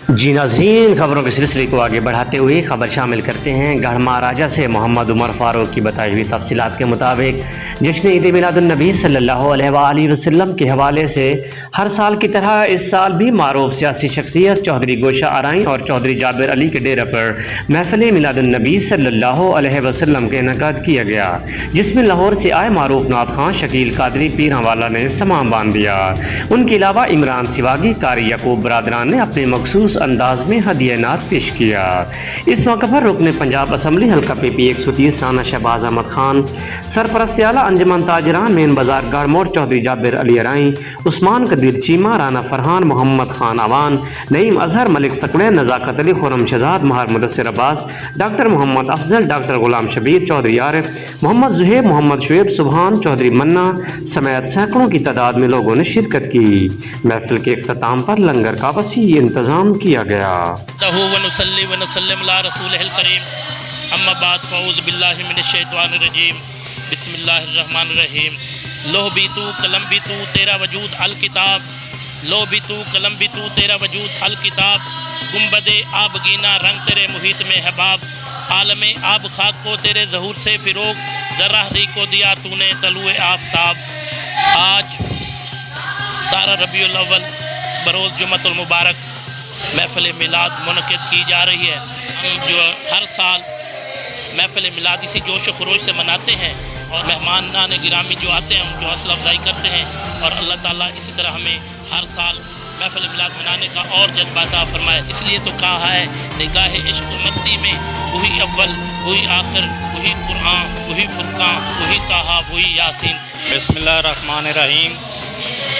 جی ناظرین، خبروں کے سلسلے کو آگے بڑھاتے ہوئے خبر شامل کرتے ہیں گڑھ مہاراجہ سے محمد عمر فاروق کی بتائی ہوئی تفصیلات کے مطابق جشن عید میلاد النبی صلی اللہ علیہ وآلہ وسلم کے حوالے سے ہر سال کی طرح اس سال بھی معروف سیاسی شخصیت چودھری گوشہ آرائیں اور چودھری جابر علی کے ڈیرے پر محفل میلاد النبی صلی اللہ علیہ وسلم کا انعقاد کیا گیا، جس میں لاہور سے آئے معروف نعت خواں شکیل قادری پیراں والا نے سمام باندھ دیا۔ ان کے علاوہ عمران سواگی، قاری یعقوب برادران نے اپنے مخصوص انداز میں ہدیہ نعت پیش کیا۔ اس موقع پر رکن پنجاب اسمبلی حلقہ پی پی 130 رانا شہباز احمد خان، سرپرست اعلیٰ انجمن تاجران مین بازار گڑھ موڑ چودھری جابر علی آرائیں، عثمان قدیر چیمہ، رانا فرحان، محمد خان آوان، نعیم اظہر، ملک سکڑے، نزاکت علی، خرم شہزاد، مہر مدثر عباس، ڈاکٹر محمد افضل، ڈاکٹر غلام شبیر، چودھری عارف، محمد زہیب، محمد شعیب، سبحان، چودھری منا سمیت سینکڑوں کی تعداد میں لوگوں نے شرکت کی۔ محفل کے اختتام پر لنگر کا وسیع انتظام کیا گیا۔ ونصلی ونسلم علی رسولہ الکریم، اما بعد فاعوذ باللہ من الشیطان الرجیم، بسم اللہ الرحمن الرحیم۔ لوح بھی تو قلم بھی تو تیرا وجود الکتاب، لوح بھی تو قلم بھی تو تیرا وجود الکتاب، گنبد آبگینہ رنگ تیرے محیط میں ہے باب، عالم آب خاک کو تیرے ظہور سے فروغ، ذرہ ری کو دیا تو نے طلوع آفتاب۔ آج 17 ربیع الاول بروز جمعۃ المبارک محفل میلاد منعقد کی جا رہی ہے۔ ہم جو ہر سال محفل میلاد اسی جوش و خروش سے مناتے ہیں اور مہمانان گرامی جو آتے ہیں ان کی حوصلہ افزائی کرتے ہیں، اور اللہ تعالیٰ اسی طرح ہمیں ہر سال محفل میلاد منانے کا اور جذبہ عطا فرمائے۔ اس لیے تو کہا ہے نگاہ عشق و مستی میں وہی اول وہی آخر وہی قرآن وہی فرقان وہی طٰہٰ وہی یاسین۔ بسم اللہ الرحمن الرحیم۔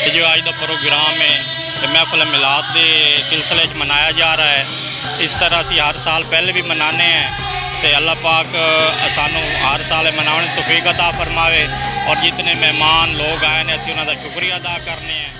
یہ جو آج دا پروگرام ہے محفل میلاد کے سلسلے منایا جا رہا ہے، اس طرح سے ہر سال پہلے بھی منانے ہیں تو اللہ پاک سانو ہر سال منانے توفیق عطا فرماوے، اور جتنے مہمان لوگ آئے ہیں اسی انہوں کا شکریہ ادا کرنے ہیں۔